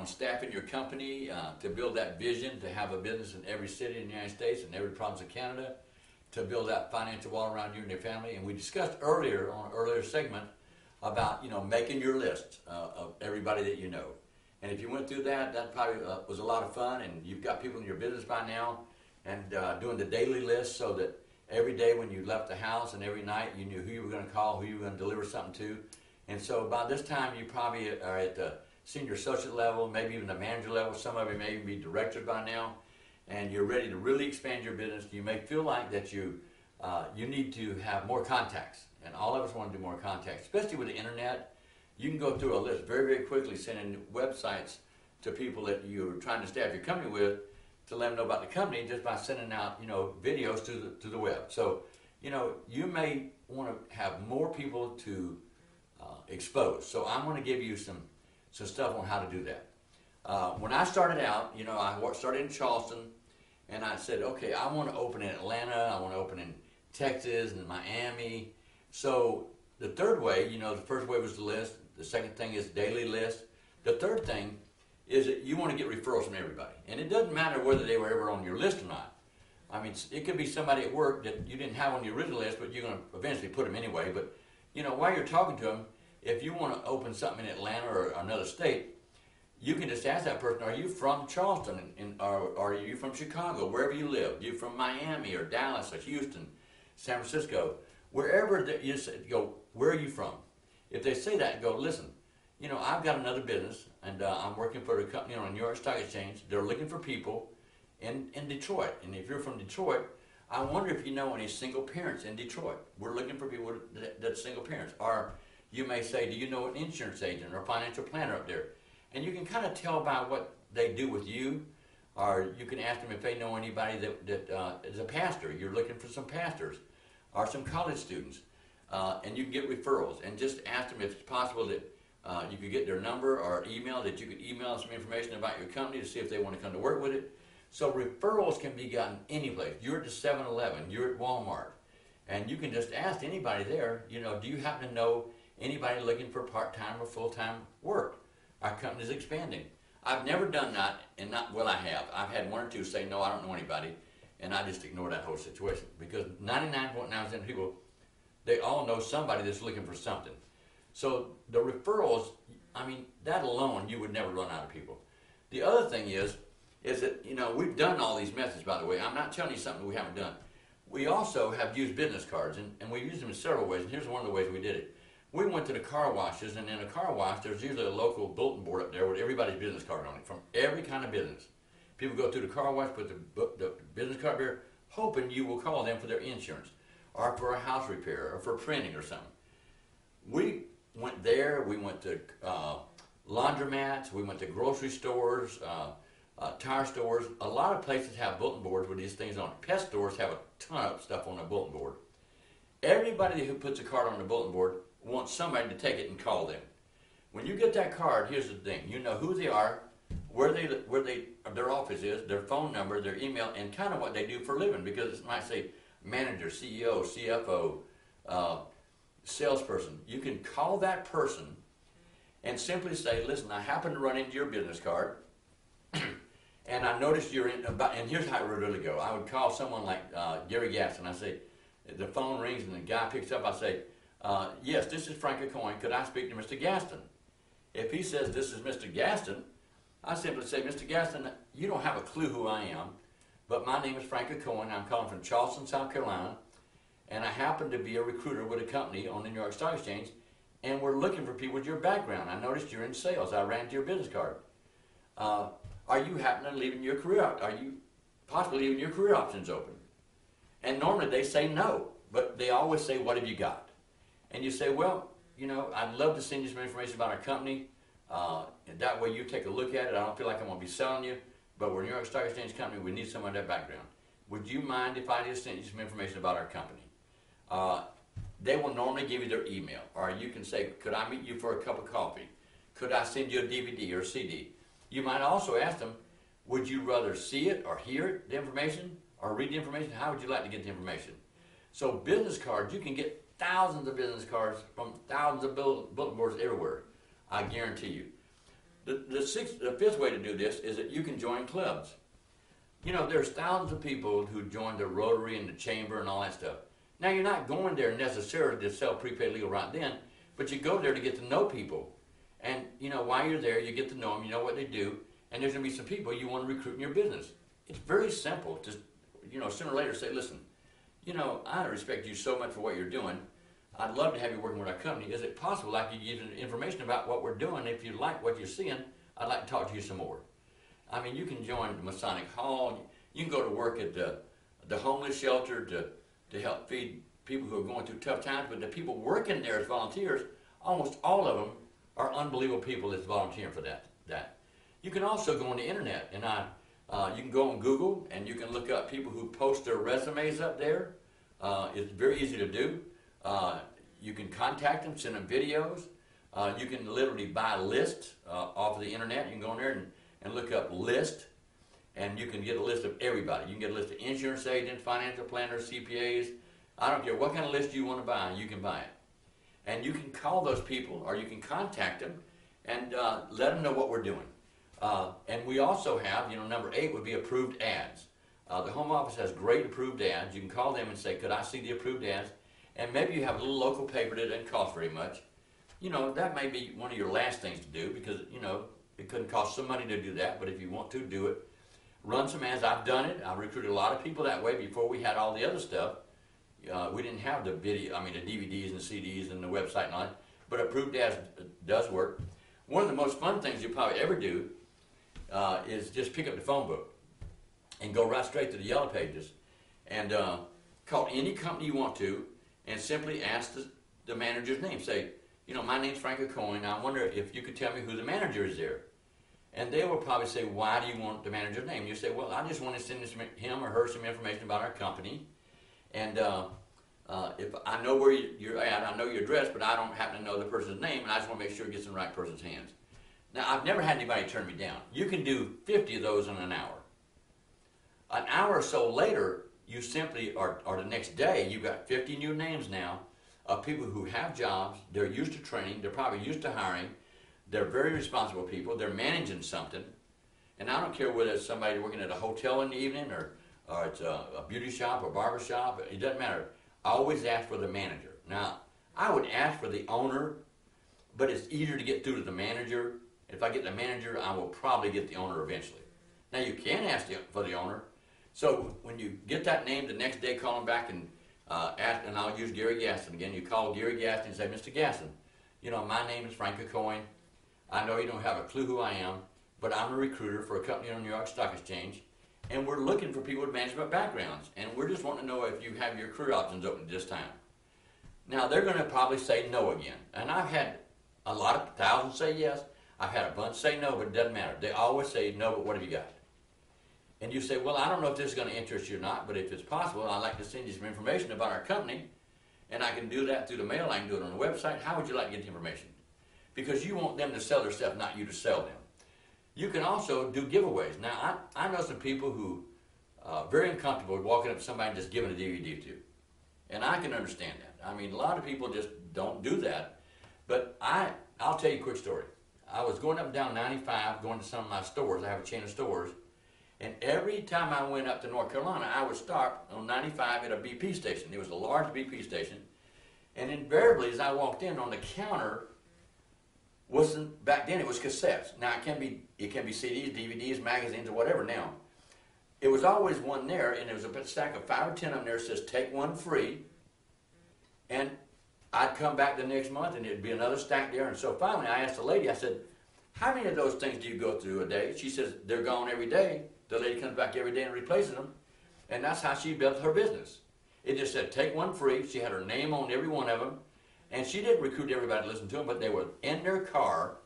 on staffing your company to build that vision, to have a business in every city in the United States and every province of Canada, to build that financial wall around you and your family. And we discussed earlier on an earlier segment about making your list of everybody that you know. And if you went through that, that probably was a lot of fun. And you've got people in your business by now, and doing the daily list so that every day when you left the house and every night you knew who you were going to call, who you were going to deliver something to. And so by this time you probably are at the senior associate level, maybe even the manager level. Some of you may even be directors by now, and you're ready to really expand your business. You may feel like that you need to have more contacts, and all of us want to do more contacts, especially with the internet. You can go through a list very, very quickly, sending websites to people that you're trying to staff your company with to let them know about the company just by sending out, videos to the web. So, you may want to have more people to expose. So I'm going to give you some stuff on how to do that. When I started out, I started in Charleston, and I said, okay, I want to open in Atlanta, I want to open in Texas and Miami. So the third way, the first way was the list. The second thing is daily list. The third thing is that you want to get referrals from everybody. And it doesn't matter whether they were ever on your list or not. I mean, it could be somebody at work that you didn't have on the original list, but you're going to eventually put them anyway. But, while you're talking to them, if you want to open something in Atlanta or another state, you can just ask that person, are you from Charleston, or are you from Chicago, wherever you live? Are you from Miami or Dallas or Houston, San Francisco? Wherever you say, go, where are you from? If they say that, go, listen, I've got another business, and I'm working for a company on a New York Stock Exchange. They're looking for people in Detroit. And if you're from Detroit, I wonder if you know any single parents in Detroit. We're looking for people that's single parents. Or you may say, do you know an insurance agent or financial planner up there? And you can kind of tell by what they do with you. Or you can ask them if they know anybody that is a pastor. You're looking for some pastors or some college students. And you can get referrals. And just ask them if it's possible that you could get their number or email, that you could email some information about your company to see if they want to come to work with it. So referrals can be gotten any place. You're at the 7-Eleven, you're at Walmart, and you can just ask anybody there, do you happen to know anybody looking for part-time or full-time work? Our company's expanding. I've never done that, and I have. I've had one or two say, no, I don't know anybody, and I just ignore that whole situation, because 99.9% of people, they all know somebody that's looking for something. So the referrals, that alone, you would never run out of people. The other thing is that, we've done all these methods, by the way. I'm not telling you something we haven't done. We also have used business cards, and we've used them in several ways, and here's one of the ways we did it. We went to the car washes, and in a car wash, there's usually a local bulletin board up there with everybody's business card on it, from every kind of business. People go through the car wash, put the business card there, hoping you will call them for their insurance, or for a house repair, or for printing or something. We went there, we went to laundromats, we went to grocery stores, tire stores. A lot of places have bulletin boards with these things on. Pet stores have a ton of stuff on the bulletin board. Everybody who puts a card on the bulletin board wants somebody to take it and call them. When you get that card, here's the thing. You know who they are, where their office is, their phone number, their email, and kind of what they do for a living, because it might say manager, CEO, CFO, salesperson. You can call that person and simply say, listen, I happen to run into your business card, and I noticed you're in, and here's how it would really go. I would call someone like Gary Gaston. I say, the phone rings and the guy picks up. I say, yes, this is Frank AuCoin. Could I speak to Mr. Gaston? If he says this is Mr. Gaston, I simply say, Mr. Gaston, you don't have a clue who I am, but my name is Frank AuCoin. I'm calling from Charleston, South Carolina, and I happen to be a recruiter with a company on the New York Stock Exchange, and we're looking for people with your background. I noticed you're in sales. I ran to your business card. Are you happening to leaving your career? Are you possibly leaving your career options open? And normally they say no, but they always say, what have you got? And you say, well, I'd love to send you some information about our company. And that way you take a look at it. I don't feel like I'm going to be selling you, but we're a New York Stock Exchange company. We need someone with that background. Would you mind if I just sent you some information about our company? They will normally give you their email, or you can say, could I meet you for a cup of coffee? Could I send you a DVD or a CD? You might also ask them, would you rather see it or hear it, the information, or read the information? How would you like to get the information? So business cards, you can get thousands of business cards from thousands of bulletin boards everywhere, I guarantee you. The fifth way to do this is that you can join clubs. You know, there's thousands of people who join the Rotary and the Chamber and all that stuff. Now, you're not going there necessarily to sell prepaid legal right then, but you go there to get to know people. And, you know, while you're there, you get to know them, you know what they do, and there's going to be some people you want to recruit in your business. It's very simple. Just, you know, sooner or later say, listen, you know, I respect you so much for what you're doing. I'd love to have you working with our company. Is it possible I could give you information about what we're doing? If you like what you're seeing, I'd like to talk to you some more. I mean, you can join the Masonic Hall. You can go to work at the homeless shelter to help feed people who are going through tough times. But the people working there as volunteers, almost all of them are unbelievable people that's volunteering for that. You can also go on the internet, and you can go on Google, and you can look up people who post their resumes up there. It's very easy to do. You can contact them, send them videos. You can literally buy lists off of the internet. You can go on there and look up list, and you can get a list of everybody. You can get a list of insurance agents, financial planners, CPAs. I don't care what kind of list you want to buy, you can buy it. And you can call those people, or you can contact them and let them know what we're doing. And we also have, you know, number 8 would be approved ads. The home office has great approved ads. You can call them and say, could I see the approved ads? And maybe you have a little local paper that doesn't cost very much. You know, that may be one of your last things to do because, you know, it couldn't cost some money to do that, but if you want to, do it. Run some ads. I've done it. I've recruited a lot of people that way before we had all the other stuff. We didn't have the video, I mean the DVDs and the CDs and the website and all that, but approved ads does work. One of the most fun things you'll probably ever do is just pick up the phone book and go right straight to the Yellow Pages and call any company you want to and simply ask the manager's name. Say, you know, my name's Frank AuCoin. I wonder if you could tell me who the manager is there. And they will probably say, why do you want the manager's name? You say, well, I just want to send him or her some information about our company. And if I know where you're at, I know your address, but I don't happen to know the person's name, and I just want to make sure it gets in the right person's hands. Now, I've never had anybody turn me down. You can do 50 of those in an hour. An hour or so later, you simply, or the next day, you've got 50 new names now of people who have jobs, they're used to training, they're probably used to hiring, they're very responsible people, they're managing something, and I don't care whether it's somebody working at a hotel in the evening or it's a beauty shop or barber shop, it doesn't matter. I always ask for the manager. Now, I would ask for the owner, but it's easier to get through to the manager. If I get the manager, I will probably get the owner eventually. Now, you can ask for the owner. So when you get that name, the next day call him back and ask, and I'll use Gary Gaston again. You call Gary Gaston and say, Mr. Gaston, you know, my name is Frank AuCoin. I know you don't have a clue who I am, but I'm a recruiter for a company on the New York Stock Exchange, and we're looking for people with management backgrounds, and we're just wanting to know if you have your career options open at this time. Now, they're going to probably say no again, and I've had a lot of thousands say yes. I've had a bunch say no, but it doesn't matter. They always say no, but what have you got? And you say, well, I don't know if this is going to interest you or not, but if it's possible, I'd like to send you some information about our company, and I can do that through the mail. I can do it on the website. How would you like to get the information? Because you want them to sell their stuff, not you to sell them. You can also do giveaways. Now, I know some people who are very uncomfortable with walking up to somebody and just giving a DVD to. And I can understand that. I mean, a lot of people just don't do that. But I'll tell you a quick story. I was going up and down 95, going to some of my stores. I have a chain of stores. And every time I went up to North Carolina, I would stop on 95 at a BP station. It was a large BP station. And invariably, as I walked in, on the counter, back then it was cassettes. Now it can be CDs, DVDs, magazines, or whatever now. It was always one there, and there was a stack of 5 or 10 of them there that says, take one free. And I'd come back the next month, and it'd be another stack there. And so finally I asked the lady, I said, how many of those things do you go through a day? She says, they're gone every day. The lady comes back every day and replaces them. And that's how she built her business. It just said, take one free. She had her name on every one of them. And she didn't recruit everybody to listen to them, but they were in their car,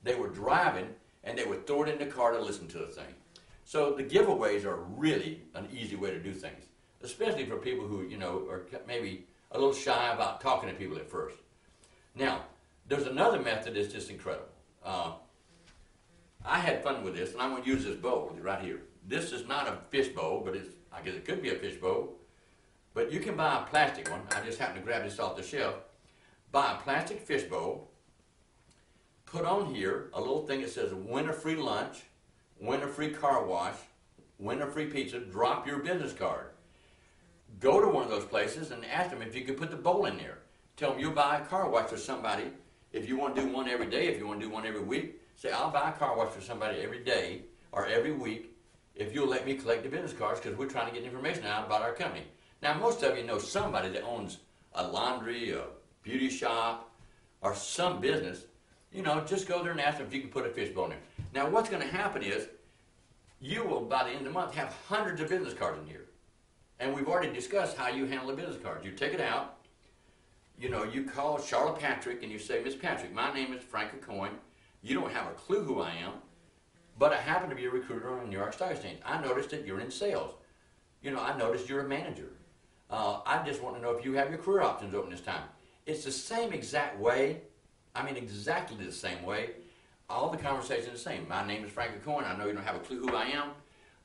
they were driving, and they would throw it in the car to listen to the thing. So the giveaways are really an easy way to do things, especially for people who, you know, are maybe a little shy about talking to people at first. Now, there's another method that's just incredible. I had fun with this, and I'm going to use this bowl right here. This is not a fish bowl, but I guess it could be a fish bowl. But you can buy a plastic one. I just happened to grab this off the shelf. Buy a plastic fish bowl, put on here a little thing that says win a free lunch, win a free car wash, win a free pizza, drop your business card. Go to one of those places and ask them if you could put the bowl in there. Tell them you'll buy a car wash for somebody. If you want to do one every day, if you want to do one every week, say I'll buy a car wash for somebody every day or every week if you'll let me collect the business cards, because we're trying to get information out about our company. Now, most of you know somebody that owns a laundry, a beauty shop, or some business. You know, just go there and ask them if you can put a fishbowl in there. Now, what's going to happen is you will, by the end of the month, have hundreds of business cards in here. And we've already discussed how you handle the business cards. You take it out, you know, you call Charlotte Patrick and you say, Miss Patrick, my name is Frank AuCoin. You don't have a clue who I am, but I happen to be a recruiter on the New York Stock Exchange. I noticed that you're in sales. You know, I noticed you're a manager. I just want to know if you have your career options open this time. It's the same exact way. I mean, exactly the same way. All the conversations are the same. My name is Frank AuCoin. I know you don't have a clue who I am.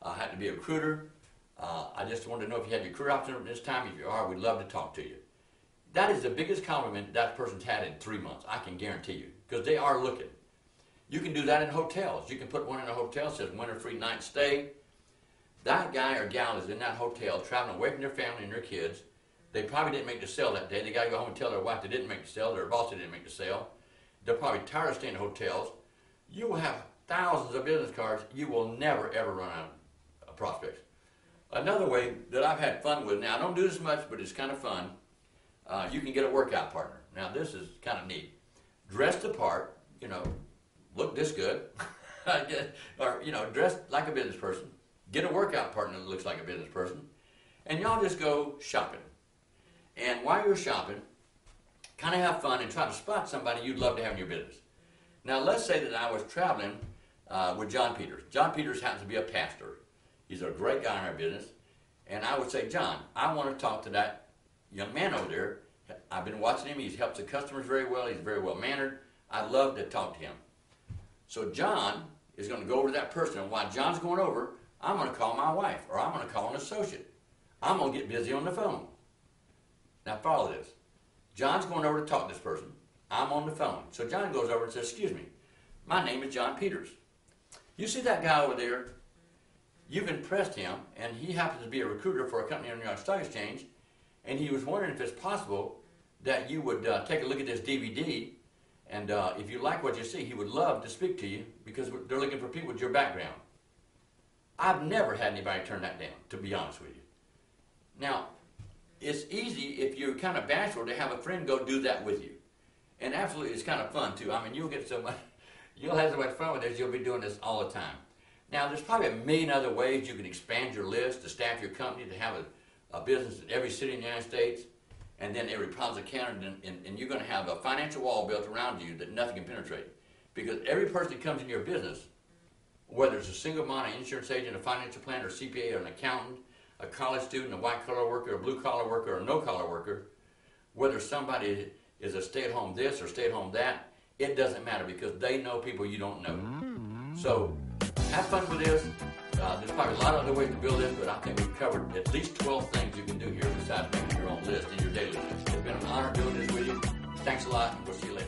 I have to be a recruiter. I just wanted to know if you had your career options open this time. If you are, we'd love to talk to you. That is the biggest compliment that person's had in 3 months. I can guarantee you, because they are looking. You can do that in hotels. You can put one in a hotel that says win a free night stay. That guy or gal is in that hotel traveling away from their family and their kids. They probably didn't make the sale that day. They got to go home and tell their wife they didn't make the sale. Their boss didn't make the sale. They're probably tired of staying in hotels. You will have thousands of business cards. You will never, ever run out of prospects. Another way that I've had fun with, now I don't do this much, but it's kind of fun, you can get a workout partner. Now this is kind of neat. Dress the part, you know, look this good, or, you know, dress like a business person. Get a workout partner that looks like a business person, and y'all just go shopping. And while you're shopping, kind of have fun and try to spot somebody you'd love to have in your business. Now, let's say that I was traveling with John Peters. John Peters happens to be a pastor. He's a great guy in our business. And I would say, John, I want to talk to that young man over there. I've been watching him. He helps the customers very well. He's very well mannered. I'd love to talk to him. So John is going to go over to that person. And while John's going over, I'm going to call my wife, or I'm going to call an associate. I'm going to get busy on the phone. Now follow this. John's going over to talk to this person. I'm on the phone. So John goes over and says, excuse me, my name is John Peters. You see that guy over there? You've impressed him, and he happens to be a recruiter for a company on the New York Stock Exchange, and he was wondering if it's possible that you would take a look at this DVD, and if you like what you see, he would love to speak to you, because they're looking for people with your background. I've never had anybody turn that down, to be honest with you. Now, it's easy if you're kind of bashful to have a friend go do that with you. And absolutely, it's kind of fun, too. I mean, you'll have so much fun with this, you'll be doing this all the time. Now, there's probably a million other ways you can expand your list to staff your company, to have a business in every city in the United States, and then every province of Canada, and you're going to have a financial wall built around you that nothing can penetrate. Because every person that comes in your business, whether it's a single mom, an insurance agent, a financial planner, a CPA, or an accountant, a college student, a white-collar worker, a blue-collar worker, or a no-collar worker, whether somebody is a stay-at-home this or stay-at-home that, it doesn't matter, because they know people you don't know. So have fun with this. There's probably a lot of other ways to build this, but I think we've covered at least 12 things you can do here besides making your own list in your daily list. It's been an honor doing this with you. Thanks a lot, and we'll see you later.